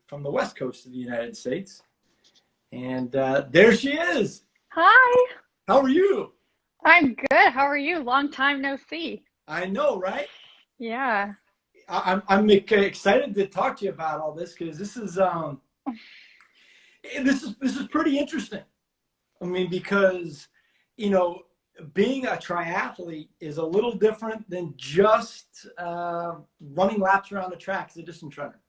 from the West Coast of the United States. And there she is. Hi. How are you? I'm good. How are you? Long time no see. I know, right? Yeah. I'm excited to talk to you about all this because this is pretty interesting. I mean, because being a triathlete is a little different than just running laps around the track as a distance runner.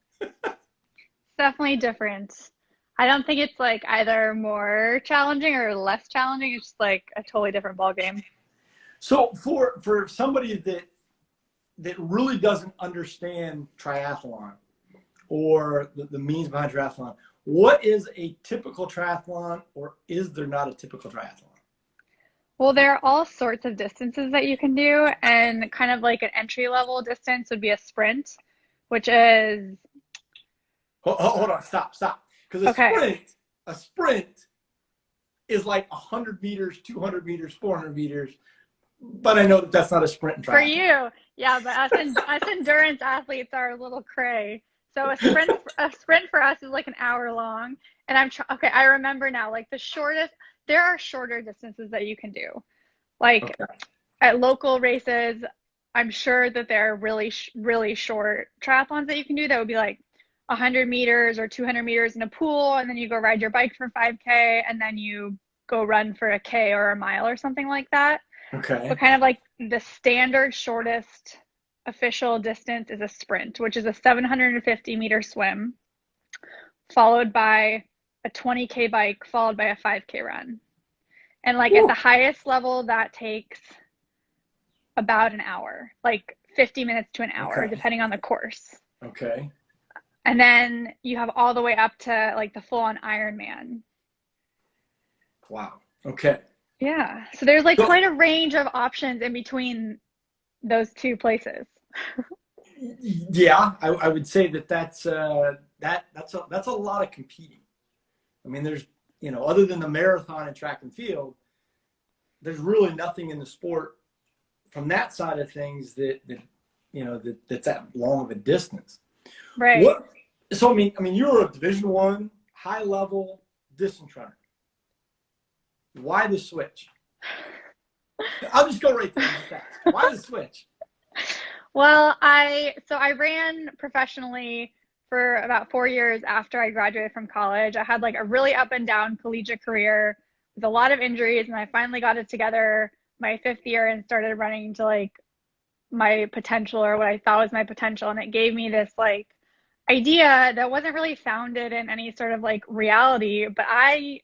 Definitely different. I don't think it's like either more challenging or less challenging. It's just like a totally different ball game. So for somebody that really doesn't understand triathlon or the means behind triathlon, what is a typical triathlon, or is there not a typical triathlon? Well, there are all sorts of distances that you can do, and kind of like an entry level distance would be a sprint, which is Hold on, stop. Because okay. a sprint is like 100 meters, 200 meters, 400 meters. But I know that that's not a sprint in For triathlon. you, yeah, but us endurance athletes are a little cray. So a sprint for us is like an hour long, and okay. I remember now, like the shortest. There are shorter distances that you can do, like Okay. at local races. I'm sure that there are really short triathlons that you can do that would be like 100 meters or 200 meters in a pool, and then you go ride your bike for 5K, and then you go run for a K or a mile or something like that. Okay. But kind of like the standard shortest official distance is a sprint, which is a 750-meter swim, followed by a 20K bike, followed by a 5K run. And like at Whew. the highest level, that takes about an hour, like 50 minutes to an hour, Okay. depending on the course. Okay. And then you have all the way up to like the full-on Ironman. Wow. Okay. Yeah. So there's like So quite a range of options in between those two places. yeah, I would say that's a lot of competing. I mean, there's other than the marathon and track and field, there's really nothing in the sport from that side of things that's that long of a distance. Right. What? So I mean, you're a Division I high level distance runner. Why the switch? I'll just go right there and just ask. Why the switch? Well, I ran professionally for about 4 years after I graduated from college. I had like a really up and down collegiate career with a lot of injuries, and I finally got it together my fifth year and started running to like my potential, or what I thought was my potential. And it gave me this like idea that wasn't really founded in any sort of like reality, but I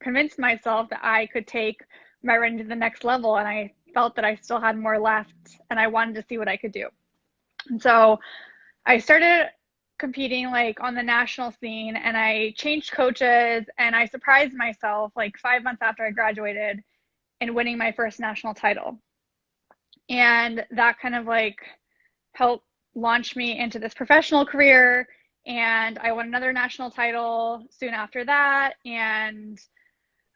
convinced myself that I could take my running to the next level, and I felt that I still had more left, and I wanted to see what I could do. And so I started competing like on the national scene, and I changed coaches, and I surprised myself like 5 months after I graduated in winning my first national title. And that kind of like helped launch me into this professional career. And I won another national title soon after that. And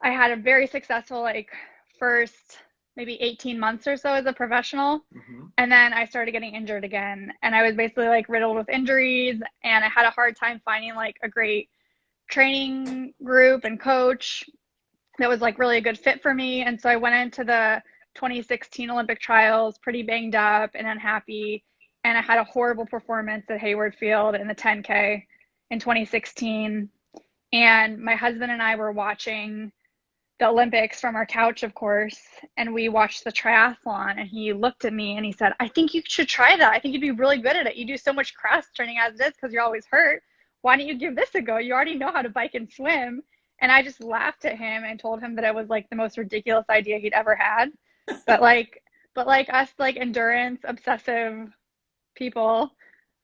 I had a very successful like first maybe 18 months or so as a professional. Mm-hmm. And then I started getting injured again. And I was basically like riddled with injuries, and I had a hard time finding like a great training group and coach that was like really a good fit for me. And so I went into the 2016 Olympic trials pretty banged up and unhappy. And I had a horrible performance at Hayward Field in the 10K in 2016. And my husband and I were watching the Olympics from our couch, of course, and we watched the triathlon, and he looked at me and he said, I think you should try that. I think you'd be really good at it. You do so much cross training as it is because you're always hurt. Why don't you give this a go? You already know how to bike and swim. And I just laughed at him and told him that it was like the most ridiculous idea he'd ever had. But like us like endurance obsessive people,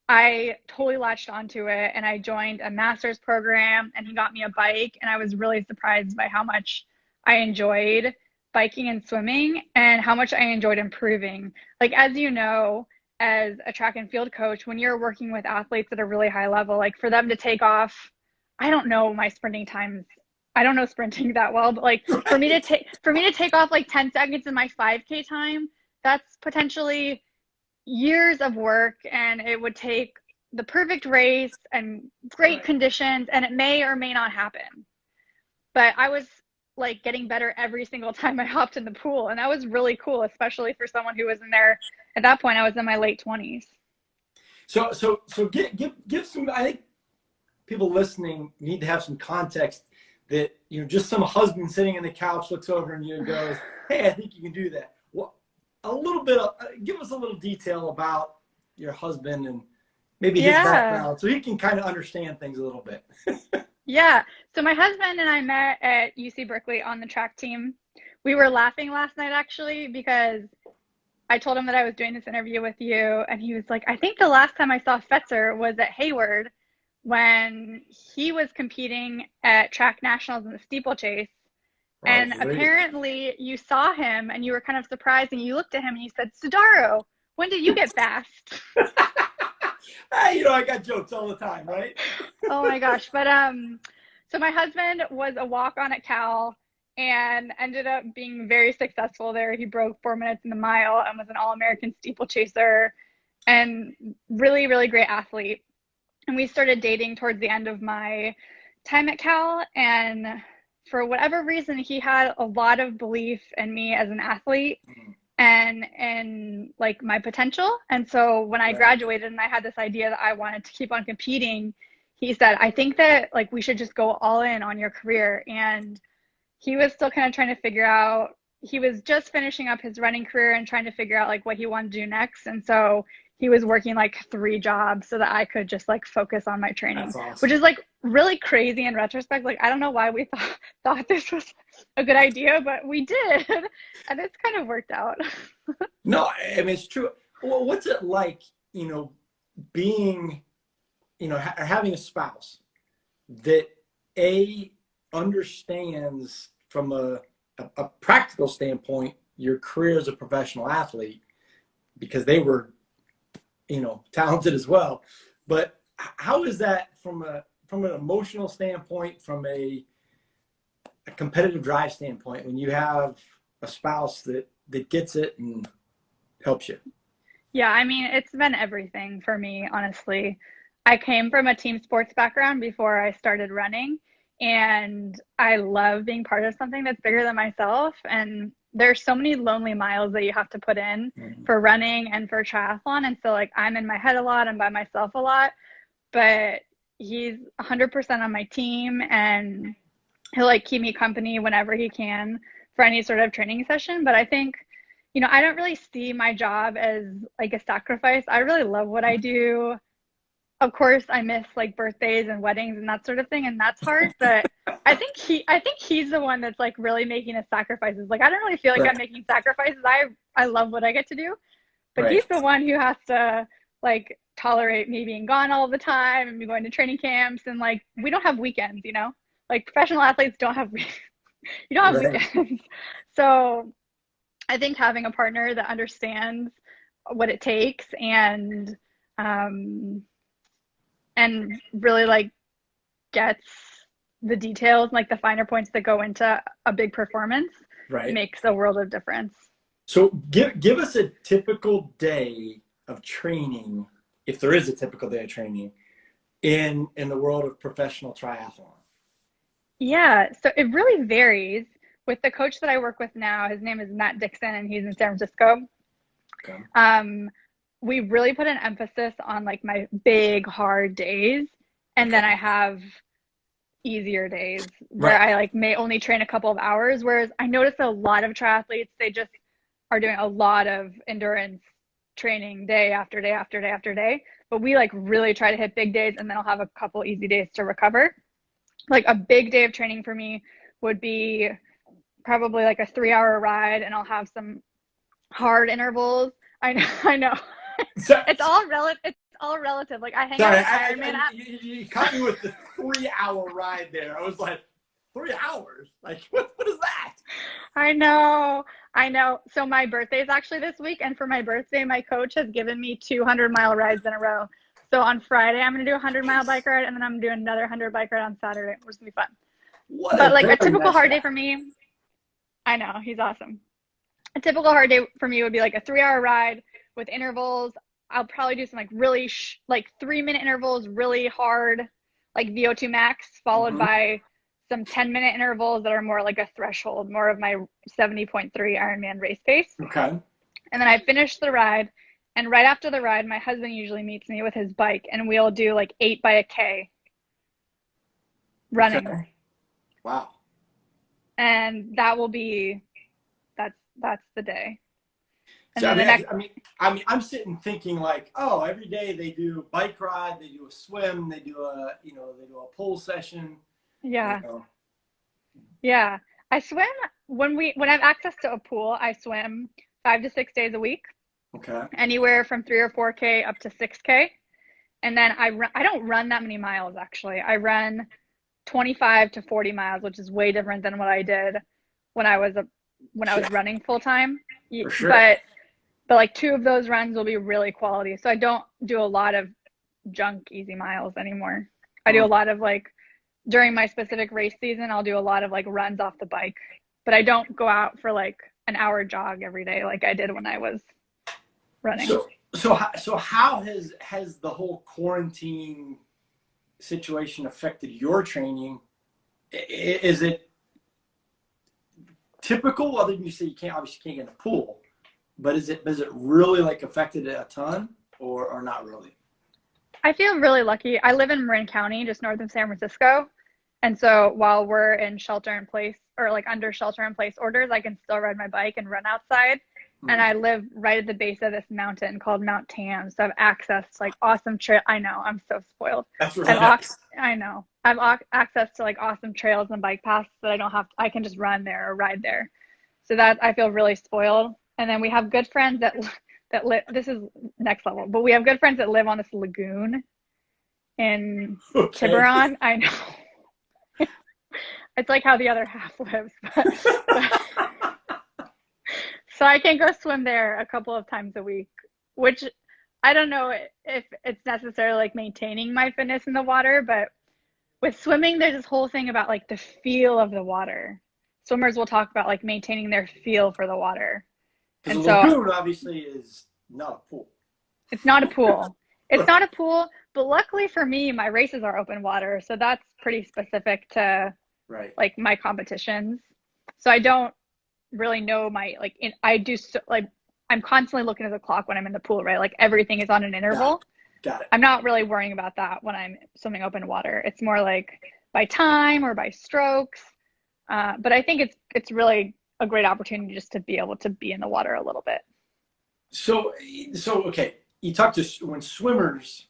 I totally latched onto it, and I joined a master's program, and he got me a bike, and I was really surprised by how much I enjoyed biking and swimming and how much I enjoyed improving. Like, as you know, as a track and field coach, when you're working with athletes at a really high level, like for them to take off, I don't know my sprinting times. I don't know sprinting that well, but like for me Right. to take off like 10 seconds in my 5K time, that's potentially years of work, and it would take the perfect race and great conditions, and it may or may not happen. But I was like getting better every single time I hopped in the pool. And that was really cool, especially for someone who was in there. At that point, I was in my late 20s. So give some, I think people listening need to have some context that, just some husband sitting in the couch looks over and you and goes, hey, I think you can do that. Well, a little bit of, give us a little detail about your husband and maybe his background so he can kind of understand things a little bit. Yeah. So my husband and I met at UC Berkeley on the track team. We were laughing last night, actually, because I told him that I was doing this interview with you, and he was like, I think the last time I saw Fetzer was at Hayward when he was competing at track nationals in the steeplechase. And apparently you saw him and you were kind of surprised and you looked at him and you said, Sodaro, when did you get fast? Hey, I got jokes all the time, right? Oh my gosh. But so my husband was a walk-on at Cal and ended up being very successful there. He broke 4 minutes in the mile and was an All-American steeplechaser and really, really great athlete. And we started dating towards the end of my time at Cal, and for whatever reason, he had a lot of belief in me as an athlete and like my potential. And so when I graduated and I had this idea that I wanted to keep on competing, he said, I think that like we should just go all in on your career. And he was still kind of trying to figure out, he was just finishing up his running career and trying to figure out like what he wanted to do next. And so he was working like 3 jobs so that I could just like focus on my training. That's awesome. Which is like really crazy in retrospect. Like, I don't know why we thought this was a good idea, but we did. And it's kind of worked out. No, I mean, it's true. Well, what's it like, being, having a spouse that understands from a practical standpoint your career as a professional athlete, because they were talented as well. But how is that from an emotional standpoint, from a competitive drive standpoint, when you have a spouse that gets it and helps you? Yeah, I mean, it's been everything for me, honestly. I came from a team sports background before I started running, and I love being part of something that's bigger than myself. And there's so many lonely miles that you have to put in for running and for triathlon. And so like I'm in my head a lot, I'm by myself a lot, but he's 100% on my team and he'll like keep me company whenever he can for any sort of training session. But I think, I don't really see my job as like a sacrifice. I really love what I do. Of course, I miss like birthdays and weddings and that sort of thing, and that's hard. But I think he's the one that's like really making the sacrifices. Like I don't really feel like I'm making sacrifices. I love what I get to do, but he's the one who has to like tolerate me being gone all the time and me going to training camps, and like we don't have weekends. Like professional athletes don't have you don't have weekends. So I think having a partner that understands what it takes and really like gets the details, like the finer points that go into a big performance, makes a world of difference. So give us a typical day of training, if there is a typical day of training in the world of professional triathlon. Yeah, so it really varies. With the coach that I work with now, his name is Matt Dixon and he's in San Francisco. Okay. We really put an emphasis on like my big hard days, and then I have easier days where I like may only train a couple of hours, whereas I notice a lot of triathletes, they just are doing a lot of endurance training day after day after day after day, but we like really try to hit big days and then I'll have a couple easy days to recover. Like a big day of training for me would be probably like a 3-hour ride, and I'll have some hard intervals. I know. It's all relative. Like I hang out with Ironman. You caught me with the 3-hour ride there. I was like, 3 hours? Like what is that? I know. So my birthday is actually this week, and for my birthday, my coach has given me 200-mile rides in a row. So on Friday, I'm gonna do a 100-mile bike ride, and then I'm gonna do another 100 bike ride on Saturday, which is gonna be fun. But like a typical hard day for me, I know, he's awesome. A typical hard day for me would be like a 3-hour ride with intervals. I'll probably do some like really like 3-minute intervals, really hard, like VO2 max, followed by some 10-minute intervals that are more like a threshold, more of my 70.3 Ironman race pace. Okay. And then I finish the ride. And right after the ride, my husband usually meets me with his bike, and we'll do like 8 by a K running. Okay. Wow. And that will be, that's the day. And So, then I'm sitting thinking like, oh, every day they do a bike ride, they do a swim, they do a pull session. yeah. You know. Yeah. I swim when I have access to a pool, I swim 5 to 6 days a week. Okay. Anywhere from 3 or 4K up to 6K. And then I don't run that many miles actually. I run 25 to 40 miles, which is way different than what I did when I was running full time. For sure. But like 2 of those runs will be really quality. So I don't do a lot of junk easy miles anymore. I do a lot of like, during my specific race season, I'll do a lot of like runs off the bike, but I don't go out for like an hour jog every day like I did when I was running. So how has the whole quarantine situation affected your training? Is it typical? Other than you say you obviously can't get in a pool, but is it really like affected it a ton or not really? I feel really lucky. I live in Marin County, just north of San Francisco. And so while we're in shelter in place or like under shelter in place orders, I can still ride my bike and run outside. And I live right at the base of this mountain called Mount Tam. So I have access to like awesome trail. I know, I'm so spoiled. That's really nice. I know. I have access to like awesome trails and bike paths that I can just run there or ride there. So that I feel really spoiled. And then we have good friends that live, this is next level, but we have good friends that live on this lagoon in Tiburon. I know. It's like how the other half lives. So I can go swim there a couple of times a week, which I don't know if it's necessarily like maintaining my fitness in the water, but with swimming, there's this whole thing about like the feel of the water. Swimmers will talk about like maintaining their feel for the water. And the lagoon obviously is not a pool. It's not a pool. It's not a pool, but luckily for me, my races are open water, so that's pretty specific to like my competitions. So I don't really know I'm constantly looking at the clock when I'm in the pool, right? Like everything is on an interval. Got it. I'm not really worrying about that when I'm swimming open water. It's more like by time or by strokes. But I think it's really a great opportunity just to be able to be in the water a little bit. So okay, you talk to when swimmers,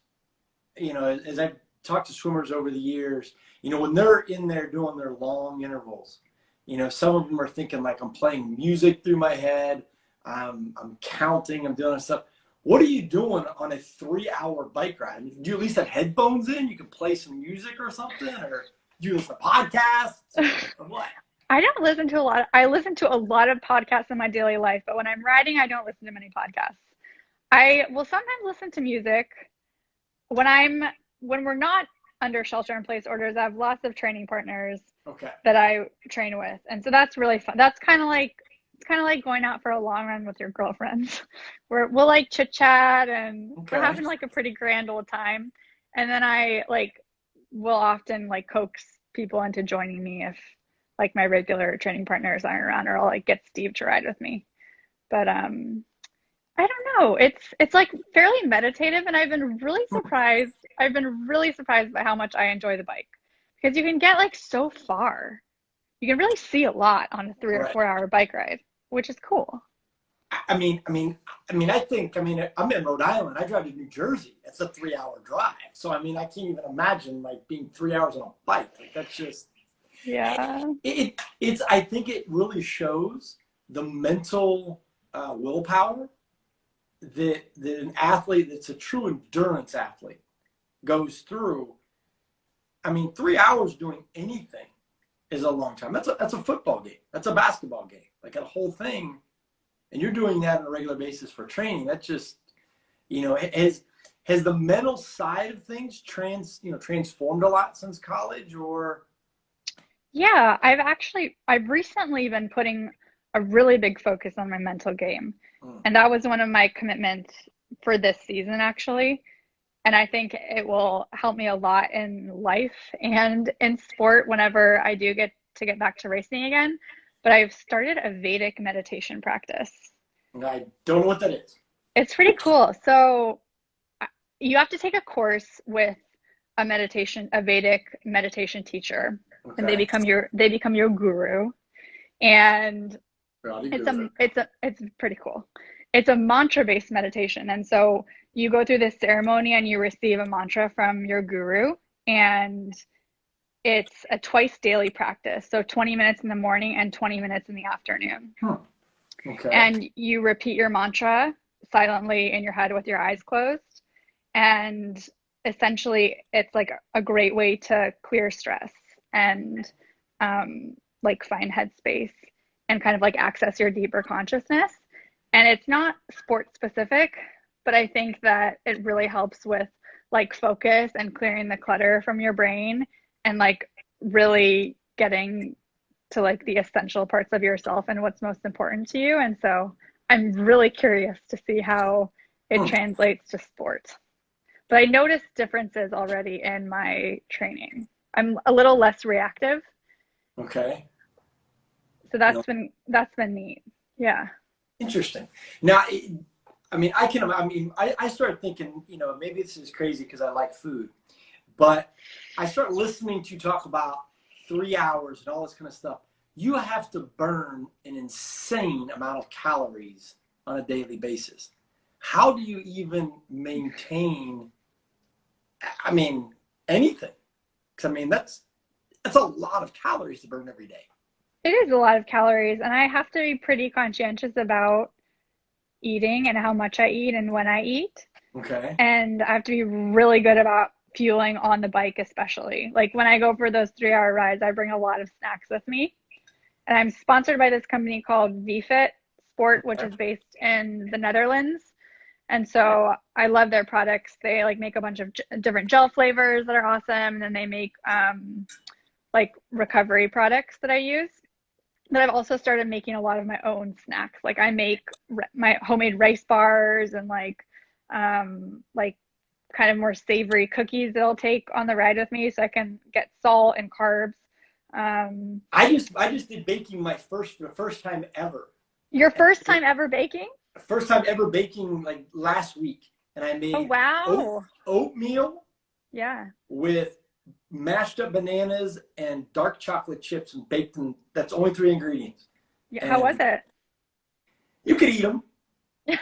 as I've talked to swimmers over the years, when they're in there doing their long intervals, some of them are thinking like I'm playing music through my head, I'm counting, I'm doing stuff. What are you doing on a 3-hour bike ride? I mean, do you at least have headphones in? You can play some music or something, or do you listen to podcasts or what? I don't listen to a lot. I listen to a lot of podcasts in my daily life, but when I'm riding, I don't listen to many podcasts. I will sometimes listen to music. When we're not under shelter in place orders, I have lots of training partners that I train with. And so that's really fun. It's kind of like going out for a long run with your girlfriends where we'll like chit chat and we're having like a pretty grand old time. And then I will often like coax people into joining me if like my regular training partners aren't around, or I'll like get Steve to ride with me. But I don't know. It's like fairly meditative, and I've been really surprised by how much I enjoy the bike, because you can get like so far. You can really see a lot on a 3 or 4 hour bike ride, which is cool. I think I'm in Rhode Island. I drive to New Jersey. It's a 3-hour drive. So I can't even imagine like being 3 hours on a bike. Like that's just it's I think it really shows the mental willpower that an athlete that's a true endurance athlete goes through. 3 hours doing anything is a long time. That's a football game. That's a basketball game. Like a whole thing. And you're doing that on a regular basis for training. That's just, has the mental side of things transformed a lot since college, or? Yeah, I've recently been putting a really big focus on my mental game. And that was one of my commitments for this season actually. And I think it will help me a lot in life and in sport whenever I do get back to racing again. But I've started a Vedic meditation practice. I don't know what that is. It's pretty cool. So you have to take a course with a Vedic meditation teacher, Okay. and they become your guru. And it's pretty cool. It's a mantra-based meditation. And so you go through this ceremony and you receive a mantra from your guru, and it's a twice daily practice. So 20 minutes in the morning and 20 minutes in the afternoon. Huh. Okay. And you repeat your mantra silently in your head with your eyes closed. And essentially it's like a great way to clear stress and like find headspace and kind of like access your deeper consciousness. And it's not sport specific, but I think that it really helps with like focus and clearing the clutter from your brain and like really getting to like the essential parts of yourself and what's most important to you. And so I'm really curious to see how it translates to sport. But I noticed differences already in my training. I'm a little less reactive. Okay. So that's been neat. Yeah. Interesting. Now, I started thinking, maybe this is crazy because I like food, but I start listening to you talk about 3 hours and all this kind of stuff. You have to burn an insane amount of calories on a daily basis. How do you even maintain, anything? Because, that's a lot of calories to burn every day. It is a lot of calories, and I have to be pretty conscientious about eating and how much I eat and when I eat. Okay. And I have to be really good about fueling on the bike, especially. Like when I go for those 3-hour rides, I bring a lot of snacks with me. And I'm sponsored by this company called VFit Sport, which is based in the Netherlands. And so I love their products. They like make a bunch of different gel flavors that are awesome. And then they make like recovery products that I use. But I've also started making a lot of my own snacks. Like I make my homemade rice bars and like kind of more savory cookies that I'll take on the ride with me so I can get salt and carbs. I just did baking the first time ever. Your first time ever baking? First time ever baking like last week. And I made oatmeal with mashed up bananas and dark chocolate chips and baked them. That's only 3 ingredients. Yeah, how was it? You could eat them. You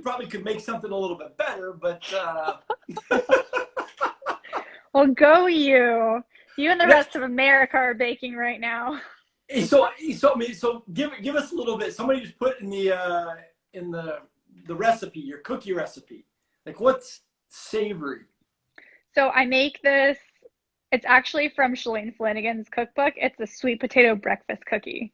probably could make something a little bit better, but well, go you. You and the rest of America are baking right now. So give us a little bit. Somebody just put in the recipe, your cookie recipe. Like what's savory? So I make this. It's actually from Shalane Flanagan's cookbook. It's a sweet potato breakfast cookie.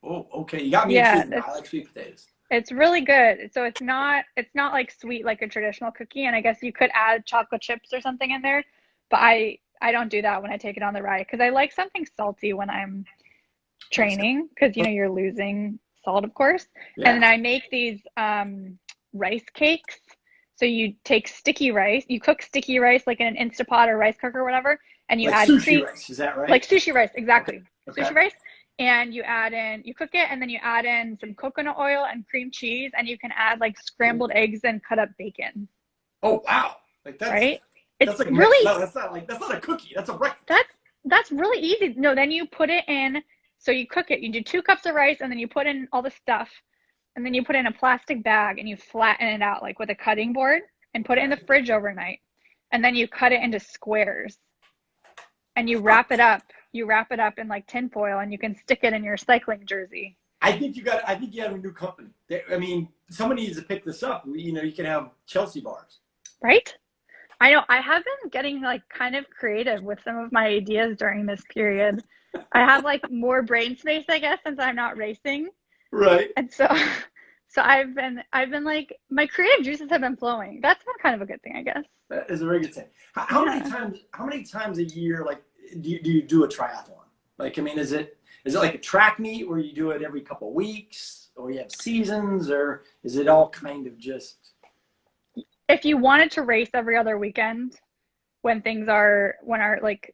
Oh, okay. You got me intrigued. I like sweet potatoes. It's really good. So it's not like sweet like a traditional cookie. And I guess you could add chocolate chips or something in there, but I don't do that when I take it on the ride because I like something salty when I'm training because you're losing salt, of course. Yeah. And then I make these rice cakes. So you take sticky rice, you cook sticky rice like in an Instapot or rice cooker or whatever, and you add sushi rice. Is that right? Like sushi rice, exactly. Okay. Sushi rice. And you cook it, and then you add in some coconut oil and cream cheese, and you can add like scrambled eggs and cut up bacon. Oh wow! Like that's right. That's like really that's not a cookie. That's a breakfast. That's really easy. No, then you put it in. So you cook it. You do 2 cups of rice, and then you put in all the stuff. And then you put it in a plastic bag and you flatten it out like with a cutting board and put it in the fridge overnight. And then you cut it into squares and you wrap it up. You wrap it up in like tin foil and you can stick it in your cycling jersey. I think you have a new company. Somebody needs to pick this up. You can have Chelsea bars. Right? I know. I have been getting like kind of creative with some of my ideas during this period. I have like more brain space, I guess, since I'm not racing. Right. And so I've been like my creative juices have been flowing. That's been kind of a good thing, I guess. That is a very good thing. How many times a year like do you do a triathlon? Like is it like a track meet where you do it every couple of weeks? or you have seasons, or is it all kind of just? If you wanted to race every other weekend when our like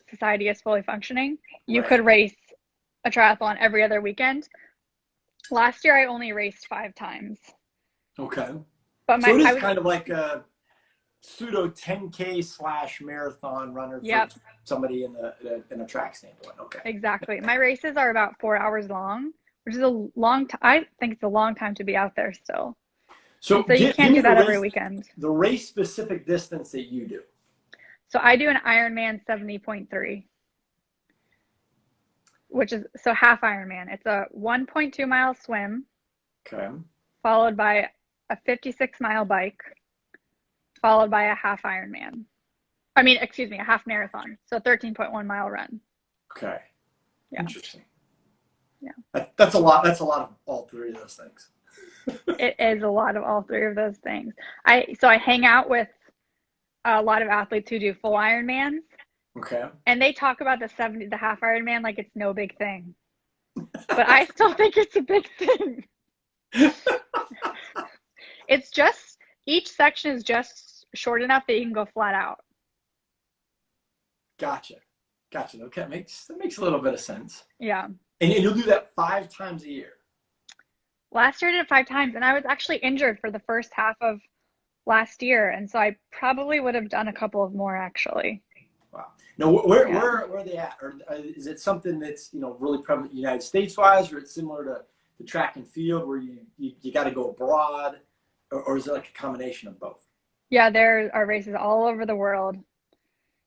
society is fully functioning, you Right. could race a triathlon every other weekend. Last year I only raced 5 times. Okay. But So it I is was kind of like a pseudo 10K / marathon runner for yep, somebody in a track standpoint. Okay. exactly. My races are about 4 hours long, which is a long time. I think it's a long time to be out there still. So And so you give can't me do that every weekend. the race specific distance that you do. So I do an Ironman 70.3, which is so half Ironman. It's a 1.2 mile swim, Okay. followed by a 56-mile bike, followed by a half Ironman. I mean, excuse me, a half marathon. So 13.1 mile run. Okay. Yeah. Interesting. Yeah. That's a lot. That's a lot of all three of those things. It is a lot of all three of those things. So I hang out with a lot of athletes who do full Ironmans, Okay. and they talk about the half Ironman like it's no big thing. But I still think it's a big thing. It's just each section is just short enough that you can go flat out. Gotcha. Okay, that makes a little bit of sense. Yeah. And you'll do that 5 times a year. Last year I did it 5 times, and I was actually injured for the first half of last year, and so I probably would have done a couple of more actually. Wow. Now, where Yeah. are they at? Or is it something that's really prevalent United States wise, or it's similar to the track and field where you got to go abroad, or is it like a combination of both? Yeah, there are races all over the world.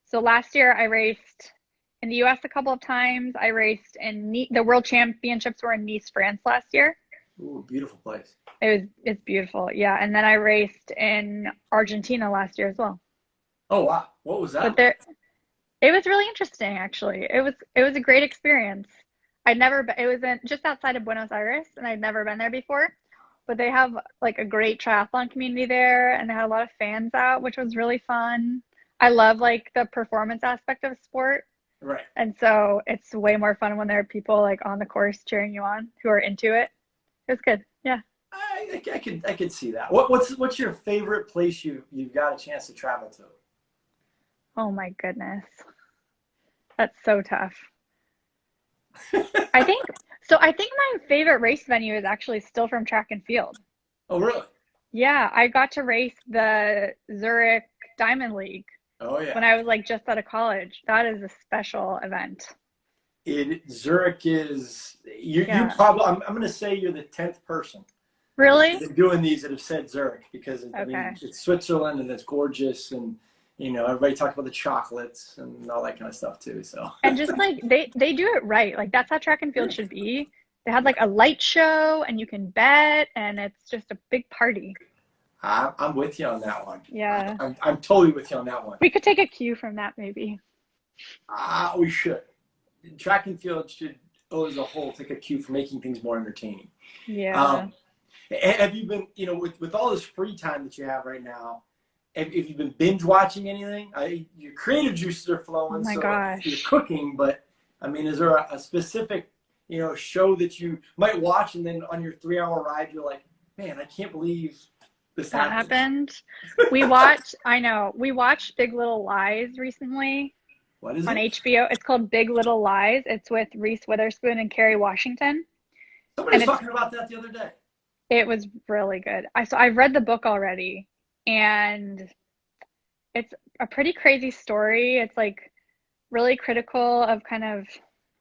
So last year I raced in the US a couple of times. I raced in the World Championships were in Nice, France last year. Ooh, beautiful place. It's beautiful. Yeah, and then I raced in Argentina last year as well. Oh wow, what was But that? it was really interesting actually. It was a great experience. It was just outside of Buenos Aires, and I'd never been there before. But they have like a great triathlon community there, and they had a lot of fans out, which was really fun. I love like the performance aspect of sport. Right. And so it's way more fun when there are people like on the course cheering you on who are into it. It was good. Yeah. I could see that. What's your favorite place you've got a chance to travel to? Oh my goodness. That's so tough. I think I think my favorite race venue is actually still from track and field. Oh really? Yeah, I got to race the Zurich Diamond League Oh when yeah. I was like just out of college. That is a special event. Zurich is you Yeah. probably I'm going to say you're the 10th person that's Really? been doing these that have said Zurich because I mean Okay. it's Switzerland and it's gorgeous and everybody talks about the chocolates and all that kind of stuff too. So And just like they do it right. Like that's how track and field should be. They had yeah, like a light show and you can bet and it's just a big party. I'm with you on that one. Yeah. I'm totally with you on that one. We could take a cue from that maybe. We should. Track and field should, as a whole, take a cue for making things more entertaining. Yeah. Um, have you been, with all this free time that you have right now, have you been binge watching anything? Your creative juices are Oh flowing, my so you're gosh. cooking. But I mean, is there a specific, show that you might watch, and then on your 3-hour ride, you're like, man, I can't believe this That happened. happened. I know. We watched Big Little Lies recently What is on it? HBO. It's called Big Little Lies. It's with Reese Witherspoon and Kerry Washington. Somebody And was talking about that the other day. it was really good. I've read the book already, and it's a pretty crazy story. It's like really critical of kind of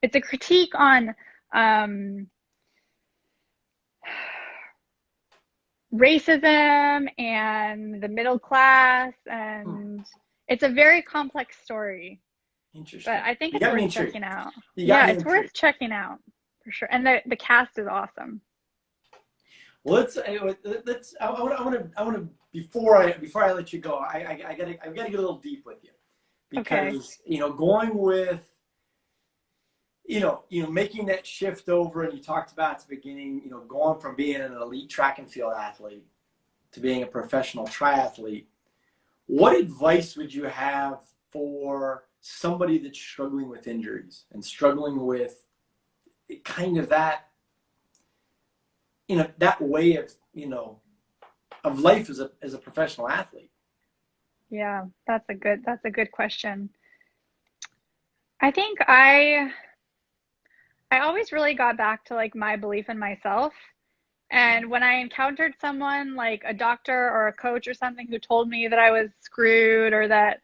it's a critique on um, racism and the middle class, and it's a very complex story. But Interesting. I think You it's got me worth intrigued. checking out. You got Yeah, me it's worth intrigued. checking out for sure. And the cast is awesome. Well, let's. I want to before I let you go. I gotta get a little deep with you Okay. because going with making that shift over, and you talked about at the beginning, going from being an elite track and field athlete to being a professional triathlete. What advice would you have for somebody that's struggling with injuries and struggling with kind of that that way of, of life as a professional athlete? Yeah, that's a good question. I think I always really got back to like my belief in myself. And when I encountered someone like a doctor or a coach or something who told me that I was screwed or that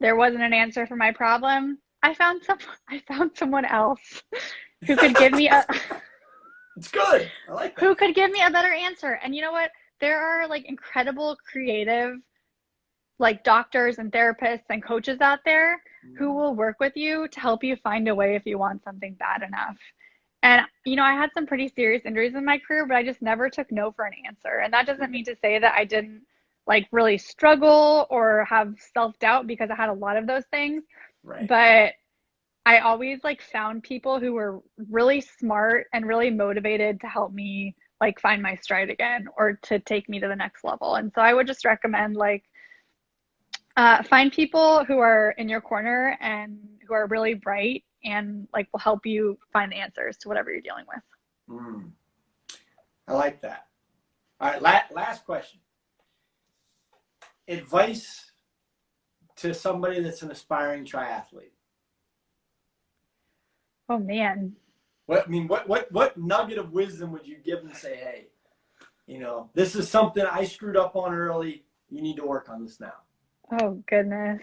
there wasn't an answer for my problem, I found someone else who could give me a It's good. I like that. who could give me a better answer. And you know what? There are like incredible creative like doctors and therapists and coaches out there who will work with you to help you find a way if you want something bad enough. And, I had some pretty serious injuries in my career, but I just never took no for an answer. And that doesn't mean to say that I didn't like really struggle or have self-doubt, because I had a lot of those things. Right. But I always like found people who were really smart and really motivated to help me like find my stride again or to take me to the next level. And so I would just recommend like find people who are in your corner and who are really bright and like will help you find the answers to whatever you're dealing with. I like that. All right, last question. Advice to somebody that's an aspiring triathlete. Oh man. What nugget of wisdom would you give them? Say, hey, this is something I screwed up on early. You need to work on this now. Oh goodness.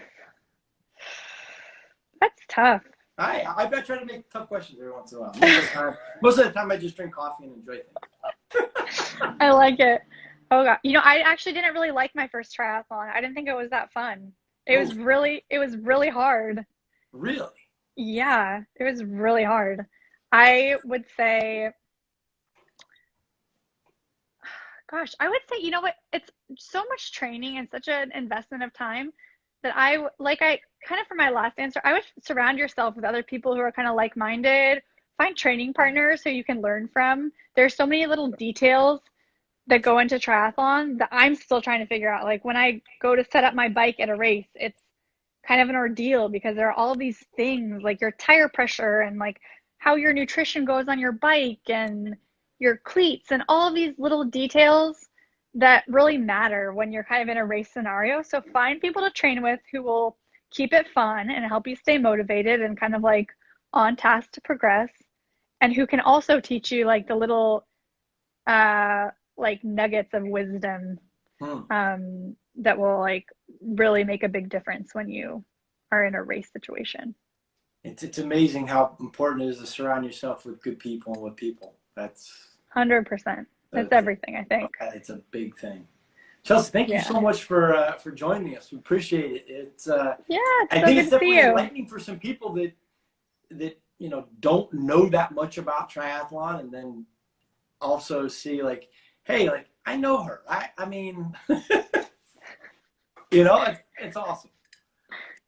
That's tough. I try to make tough questions every once in a while. Most of the time I just drink coffee and enjoy things. I like it. Oh God. I actually didn't really like my first triathlon. I didn't think it was that fun. It was really hard. Really? Yeah, it was really hard. I would say, gosh, I would say, you know what? It's so much training and such an investment of time that I kind of, for my last answer, I would surround yourself with other people who are kind of like-minded. Find training partners who you can learn from. There's so many little details that go into triathlon that I'm still trying to figure out. Like when I go to set up my bike at a race, it's kind of an ordeal because there are all these things like your tire pressure and like how your nutrition goes on your bike and your cleats and all of these little details that really matter when you're kind of in a race scenario. So find people to train with who will keep it fun and help you stay motivated and kind of like on task to progress, and who can also teach you like the little like nuggets of wisdom that will like really make a big difference when you are in a race situation. It's amazing how important it is to surround yourself with good people and with people. That's 100%. That's everything, I think. It's a big thing. Chelsea, thank you so much for joining us. We appreciate it. It's I think it's definitely enlightening for some people that don't know that much about triathlon, and then also see like, hey, like I know her. I mean, it's awesome.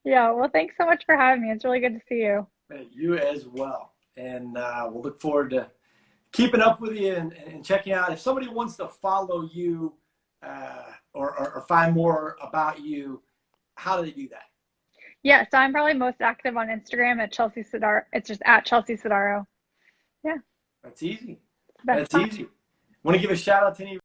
Yeah, well, thanks so much for having me. It's really good to see you. You as well. And we'll look forward to keeping up with you and checking out. If somebody wants to follow you or find more about you, how do they do that? Yeah, so I'm probably most active on Instagram at Chelsea Sodaro. It's just at Chelsea Sodaro. Yeah. That's easy. That's easy. Want to give a shout out to any